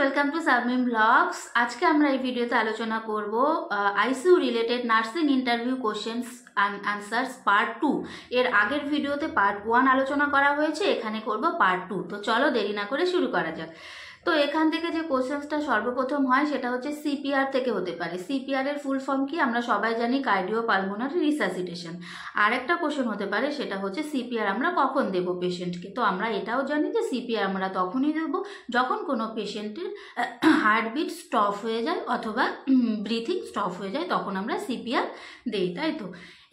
Welcome to সাবমিম blogs. আজকে আমরা এই ভিডিওতে আলোচনা করব ICU related nursing interview questions and answers part 2। এর আগের ভিডিওতে পার্ট 1 আলোচনা করা হয়েছে, এখানে করব পার্ট 2। তো চলো দেরি না করে শুরু করা যাক। তো এখান থেকে যে কোশ্চেন্সটা সর্বপ্রথম হয় সেটা হচ্ছে সিপিআর থেকে হতে পারে। সিপিআর এর ফুল ফর্ম কি আমরা সবাই জানি, কার্ডিও পালমোনারি রিসাসিটেশন। আরেকটা কোশ্চেন হতে পারে সেটা হচ্ছে সিপিআর আমরা কখন দেব পেশেন্টকে। তো আমরা এটাও জানি যে সিপিআর আমরা তখনই দেবো যখন কোনো পেশেন্টের হার্টবিট স্টপ হয়ে যায় অথবা ব্রিথিং স্টপ হয়ে যায়, তখন আমরা সিপিআর দেই, তাই তো।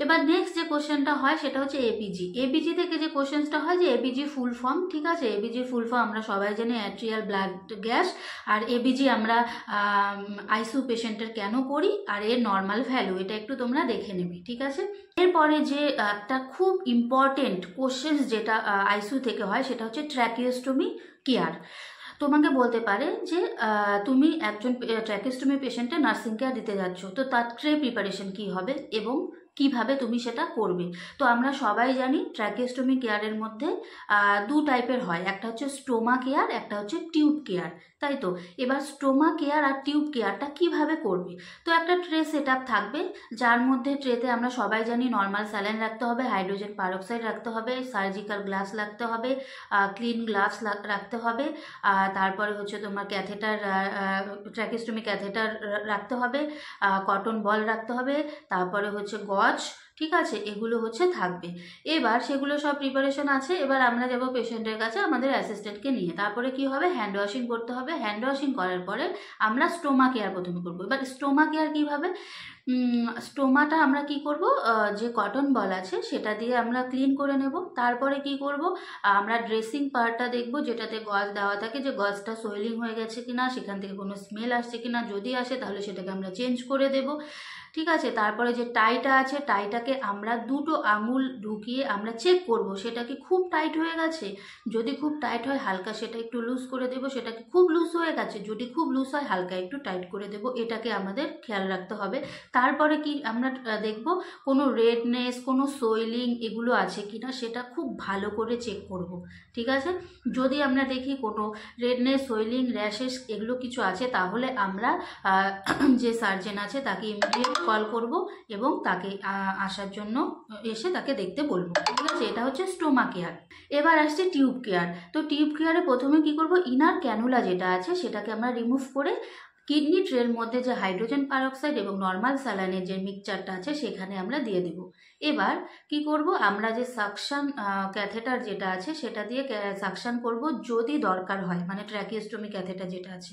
এবার নেক্সট যে কোশ্চেনটা হয় সেটা হচ্ছে এপিজি। এপিজি থেকে যে কোশ্চেনটা হয় যে এপিজি ফুল ফর্ম, ঠিক আছে। এপিজি ফুল ফর্ম আমরা সবাই জানি অ্যাট্রিয়াল ব্লাড গ্যাস। আর এপিজি আমরা আইসিইউ পেশেন্টের কেন করি আর এর নর্মাল ভ্যালু, এটা একটু তোমরা দেখে নেবে, ঠিক আছে। এরপরে যে একটা খুব ইম্পর্টেন্ট কোশ্চেন যেটা আইসিইউ থেকে হয় সেটা হচ্ছে ট্র্যাকিওস্টমি কেয়ার। তোমাকে বলতে পারে যে তুমি একজন ট্র্যাকিওস্টমি পেশেন্টের নার্সিং কেয়ার দিতে যাচ্ছ, তো তার প্রিপারেশন কী হবে এবং কিভাবে তুমি সেটা করবে। তো আমরা সবাই জানি ট্র্যাকিওস্টমি কেয়ারের মধ্যে দু টাইপের হয়, একটা হচ্ছে স্টোমা কেয়ার, একটা হচ্ছে টিউব কেয়ার, তাই তো। এবার স্টোমা কেয়ার আর টিউব কেয়ারটা কিভাবে করবে, তো একটা ট্রে সেট আপ থাকবে, যার মধ্যে ট্রেতে আমরা সবাই জানি নর্মাল স্যালাইন রাখতে হবে, হাইড্রোজেন পারক্সাইড রাখতে হবে, সার্জিক্যাল গ্লাস রাখতে হবে, ক্লিন গ্লাভস রাখতে হবে, তারপরে হচ্ছে তোমার ক্যাথেটার, ট্র্যাকিওস্টমি ক্যাথেটার রাখতে হবে, কটন বল রাখতে হবে, তারপরে হচ্ছে গজ, ঠিক আছে, এগুলো হচ্ছে থাকবে। এবার সেগুলো সব প্রিপারেশন আছে। এবার আমরা যাব পেশেন্টের কাছে আমাদের অ্যাসিস্ট্যান্টকে নিয়ে। তারপরে কি হবে, হ্যান্ড ওয়াশিং করতে হবে। হ্যান্ড ওয়াশিং করার পরে আমরা স্টোমা কেয়ার প্রথমে করবো। এবার স্টোমা কেয়ার কীভাবে, স্টোমাটা আমরা কি করব, যে কটন বল আছে সেটা দিয়ে আমরা ক্লিন করে নেব। তারপরে কি করব, আমরা ড্রেসিং পার্টটা দেখব যেটাতে গজ দেওয়া থাকে, যে গজটা সোয়েলিং হয়ে গেছে কিনা, সেখান থেকে কোনো স্মেল আসছে কিনা, যদি আসে তাহলে সেটাকে আমরা চেঞ্জ করে দেব, ঠিক আছে। তারপরে যে টাইটা আছে, টাইটাকে আমরা দুটো আঙুল ঢুকিয়ে আমরা চেক করব সেটা কি খুব টাইট হয়ে গেছে। যদি খুব টাইট হয় হালকা সেটা একটু লুজ করে দেব, সেটা কি খুব লুজ হয়ে গেছে, যদি খুব লুজ হয় হালকা একটু টাইট করে দেব, এটাকে আমাদের খেয়াল রাখতে হবে। তারপরে কি আমরা দেখব কোনো রেডনেস, কোনো সোয়েলিং এগুলো আছে কিনা, সেটা খুব ভালো করে চেক করব, ঠিক আছে। যদি আমরা দেখি কোনো রেডনেস, সোয়েলিং, র্যাশেস এগুলো কিছু আছে, তাহলে আমরা যে সার্জন আছে তাকে ইমিডিয়েট কল করব এবং তাকে আসার জন্য এসে তাকে দেখতে বলবো, ঠিক আছে। এটা হচ্ছে স্টোমা কেয়ার। এবার আসছে টিউব কেয়ার। তো টিউব কেয়ারে প্রথমে কি করব, ইনার ক্যানুলা যেটা আছে সেটাকে আমরা রিমুভ করে কিডনি ট্রের মধ্যে যে হাইড্রোজেন পারক্সাইড এবং নর্মাল স্যালাইনের যে মিক্সচারটা আছে সেখানে আমরা দিয়ে দেব। এবার কি করব, আমরা যে সাকশন ক্যাথেটার যেটা আছে সেটা দিয়ে সাকশন করব যদি দরকার হয়, মানে ট্র্যাকিওস্টমি ক্যাথেটার যেটা আছে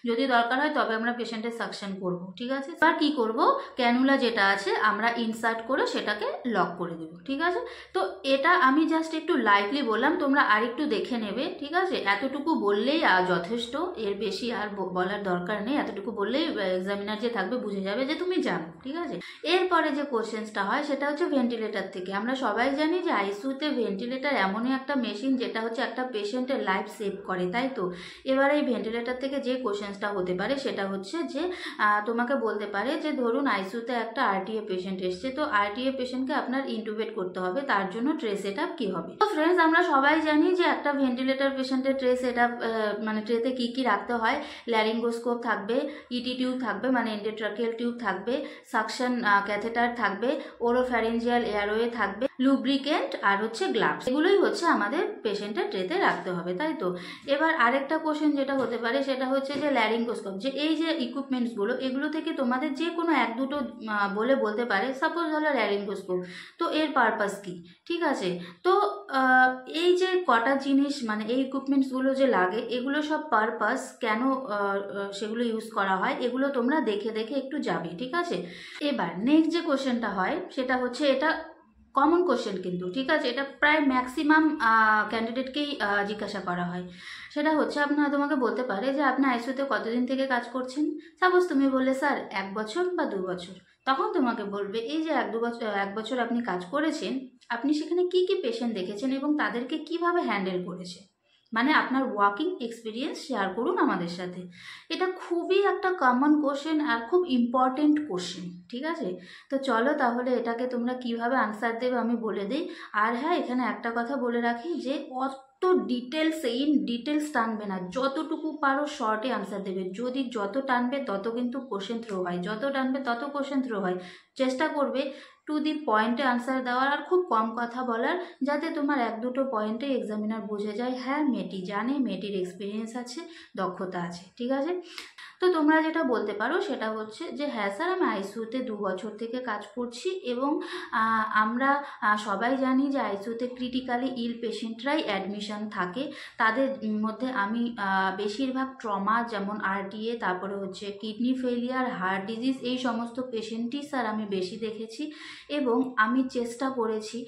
যদি দরকার হয় তবে আমরা পেশেন্টের সাকশন করব, ঠিক আছে। এবার কি করব, ক্যানুলা যেটা আছে আমরা ইনসার্ট করে সেটাকে লক করে দেব, ঠিক আছে। তো এটা আমি জাস্ট একটু লাইটলি বললাম, তোমরা আরেকটু দেখে নেবে, ঠিক আছে। এতটুকু বললেই যথেষ্ট, এর বেশি আর বলার দরকার নেই। এতটুকু বললেই এক্সামিনার যে থাকবে বুঝে যাবে যে তুমি জানো, ঠিক আছে। এরপরে যে কোশ্চেন্সটা হয় সেটা হচ্ছে ভেন্টিলেটর থেকে। আমরা সবাই জানি যে আইসিইউতে ভেন্টিলেটর এমনই একটা মেশিন যেটা হচ্ছে একটা পেশেন্টের লাইফ সেভ করে, তাই তো। এবার এই ভেন্টিলেটর থেকে যে কোশ্চেন্সটা হতে পারে সেটা হচ্ছে যে তোমাকে বলতে পারে যে ধরুন আইসিইউতে একটা আরটিএ পেশেন্ট এসছে, তো আরটিএ পেশেন্টকে আপনার ইন্টুবেট করতে হবে, তার জন্য ট্রে সেট আপ কী হবে। তো ফ্রেন্ডস, আমরা সবাই জানি যে একটা ভেন্টিলেটর পেশেন্টের ট্রে সেট আপ, মানে ট্রেতে কী কী রাখতে হয়, ল্যারিঙ্গোস্কোপ থাকবে, ইটি টিউব থাকবে মানে এন্ডোট্রাকিয়াল টিউব থাকবে, সাকশন ক্যাথেটার থাকবে, ওরোফ্যারিঞ্জিয়াল এয়ারওয়ে থাকবে, লুব্রিকেন্ট আর হচ্ছে গ্লাভস, এগুলোই হচ্ছে আমাদের পেশেন্টের ট্রেতে রাখতে হবে, তাই তো। এবার আরেকটা কোশ্চেন যেটা হতে পারে সেটা হচ্ছে যে ল্যারিঙ্গোস্কোপ, যে এই যে ইকুইপমেন্টসগুলো এগুলো থেকে তোমাদের যে কোনো এক দুটো বলতে পারে, সাপোজ হলো ল্যারিঙ্গোস্কোপ, তো এর পারপাস কি, ঠিক আছে। তো এই যে কটা জিনিস মানে এই ইকুইপমেন্টসগুলো যে লাগে এগুলো সব পারপাস কেন সেগুলো ইউজ করা হয়, এগুলো তোমরা দেখে দেখে একটু যাবে, ঠিক আছে। এবার নেক্সট যে কোশ্চেনটা হয় সেটা হচ্ছে, এটা কমন কোশ্চেন কিন্তু, ঠিক আছে, এটা প্রায় ম্যাক্সিমাম ক্যান্ডিডেটকেই জিজ্ঞাসা করা হয়। সেটা হচ্ছে তোমাকে বলতে পারে যে আপনি আইসিইউতে কতদিন থেকে কাজ করছেন। সাপোজ তুমি বললে স্যার 1 বছর বা 2 বছর, তখন তোমাকে বলবে এই যে 1 বছর আপনি কাজ করেছেন, আপনি সেখানে কি কি পেশেন্ট দেখেছেন এবং তাদেরকে কিভাবে হ্যান্ডেল করেছে, মানে আপনার ওয়ার্কিং এক্সপিরিয়েন্স শেয়ার করুন আমাদের সাথে। এটা খুবই একটা কমন কোশ্চেন আর খুব ইম্পর্টেন্ট কোশ্চেন, ঠিক আছে। তো চলো তাহলে এটাকে তোমরা কিভাবে আনসার দেবে আমি বলে দিই। আর হ্যাঁ, এখানে একটা কথা বলে রাখি যে ডিটেলস টানবে না, যতটুকু পারো শর্টে আনসার দেবে। যদি যত টানবে তত কিন্তু কোশ্চেন থ্রো হয়, যত টানবে তত কোশ্চেন থ্রো হয়। চেষ্টা করবে টু দি পয়েন্টে আনসার দেওয়ার, আর খুব কম কথা বলার, যাতে তোমার এক দুটো পয়েন্টে এক্সামিনার বুঝে যায় হ্যাঁ মেয়েটি জানে, মেয়েটির এক্সপিরিয়েন্স আছে, দক্ষতা আছে, ঠিক আছে। তো তোমরা যেটা বলতে পারো সেটা হচ্ছে যে হ্যাঁ স্যার আমি আইসিইউতে 2 বছর থেকে কাজ করছি, এবং আমরা সবাই জানি যে আইসিইউতে ক্রিটিক্যালি ইল পেশেন্টরাই অ্যাডমিশন থাকে। তাদের মধ্যে আমি বেশিরভাগ ট্রমা, যেমন আরটিএ, তারপরে হচ্ছে কিডনি ফেলিয়ার, হার্ট ডিজিজ, এই সমস্ত পেশেন্টই স্যার আমি বেশি দেখেছি। এবং আমি চেষ্টা করেছি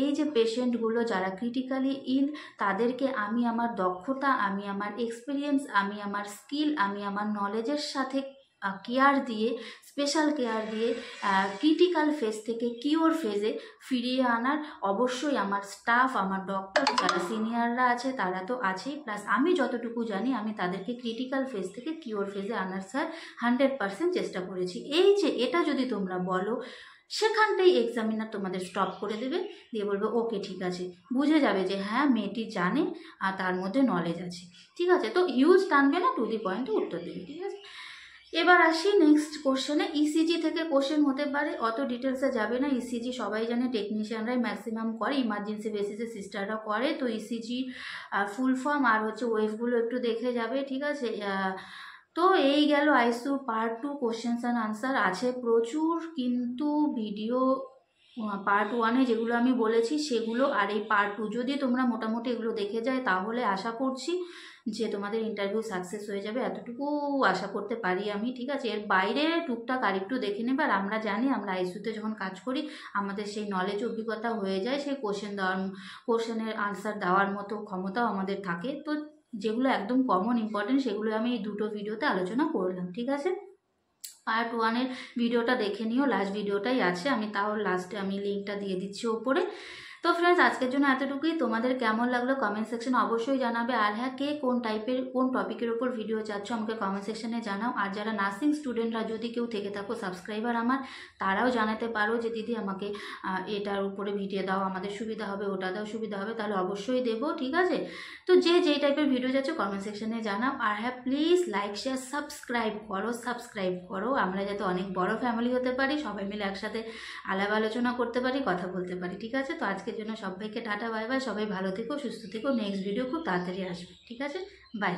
এই যে পেশেন্টগুলো যারা ক্রিটিক্যালি ইল, তাদেরকে আমি আমার দক্ষতা, আমি আমার এক্সপিরিয়েন্স, আমি আমার স্কিল, আমি আমার নলেজের সাথে কেয়ার দিয়ে, স্পেশাল কেয়ার দিয়ে ক্রিটিক্যাল ফেজ থেকে কিওর ফেজে ফিরিয়ে আনার অবশ্যই আমার স্টাফ, আমার ডক্টর, যারা সিনিয়ররা আছে তারা তো আছেই, প্লাস আমি যতটুকু জানি আমি তাদেরকে ক্রিটিক্যাল ফেজ থেকে কিওর ফেজে আনার স্যার 100% চেষ্টা করেছি। এই যে এটা যদি তোমরা বলো, সেখানটাই এক্সামিনার তোমাদের স্টপ করে দেবে, দিয়ে বলবে ওকে ঠিক আছে, বুঝে যাবে যে হ্যাঁ মেয়েটি জানে আর তার মধ্যে নলেজ আছে, ঠিক আছে। তো হিউজ টানবে না, টু দি পয়েন্টে উত্তর দেবে, ঠিক আছে। এবার আসি নেক্সট কোশ্চেনে। ইসিজি থেকে কোশ্চেন হতে পারে, অত ডিটেলসে যাবে না। ইসিজি সবাই জানে, টেকনিশিয়ানরাই ম্যাক্সিমাম করে, ইমার্জেন্সি বেসিসে সিস্টাররা করে। তো ইসিজি ফুল ফর্ম আর হচ্ছে ওয়েভগুলো একটু দেখে যাবে, ঠিক আছে। তো এই গেল ICU part 2 questions and answer. আছে প্রচুর, কিন্তু ভিডিও পার্ট 1-এ যেগুলো আমি বলেছি সেগুলো, আর এই পার্ট 2 যদি তোমরা মোটামুটি এগুলো দেখে যায়, তাহলে আশা করছি যে তোমাদের ইন্টারভিউ সাকসেস হয়ে যাবে, এতটুকু আশা করতে পারি আমি, ঠিক আছে। এর বাইরে টুকটাক আরেকটু দেখে নেবে। আর আমরা জানি, আমরা আইসিইউতে যখন কাজ করি আমাদের সেই নলেজ, অভিজ্ঞতা হয়ে যায়, সেই কোশ্চেনের আনসার দেওয়ার মতো ক্ষমতাও আমাদের থাকে। তো যেগুলো একদম কমন ইম্পর্টেন্ট সেগুলো আমি এই দুটো ভিডিওতে আলোচনা করলাম, ঠিক আছে। পার্ট 1-এর ভিডিওটা দেখে নিও, লাস্ট ভিডিওটাই আছে, আমি তাও লাস্টে আমি লিঙ্কটা দিয়ে দিচ্ছি ওপরে। তো ফ্রেন্ডস, আজকের জন্য এতটুকুই। তোমাদের কেমন লাগলো কমেন্ট সেকশনে অবশ্যই জানাবে। আর হ্যাঁ, কে কোন টাইপের, কোন টপিকের ওপর ভিডিও চাচ্ছ আমাকে কমেন্ট সেকশনে জানাও। আর যারা নার্সিং স্টুডেন্টরা যদি কেউ থেকে থাকো সাবস্ক্রাইবার আমার, তারাও জানাতে পারো যে দিদি আমাকে এটার উপরে ভিডিও দাও, আমাদের সুবিধা হবে, ওটা দাও সুবিধা হবে, তাহলে অবশ্যই দেবো, ঠিক আছে। তো যে যেই টাইপের ভিডিও চাচ্ছ কমেন্ট সেকশনে জানাও। আর হ্যাঁ, প্লিজ লাইক শেয়ার সাবস্ক্রাইব করো, আমরা যাতে অনেক বড় ফ্যামিলি হতে পারি, সবাই মিলে একসাথে আলাপ আলোচনা করতে পারি, কথা বলতে পারি, ঠিক আছে। তো আজকের জন্য সবাইকে টাটা, বাই বাই, সবাই ভালো থেকো, সুস্থ থেকো। নেক্সট ভিডিও খুব তাড়াতাড়ি আসবে, ঠিক আছে, বাই।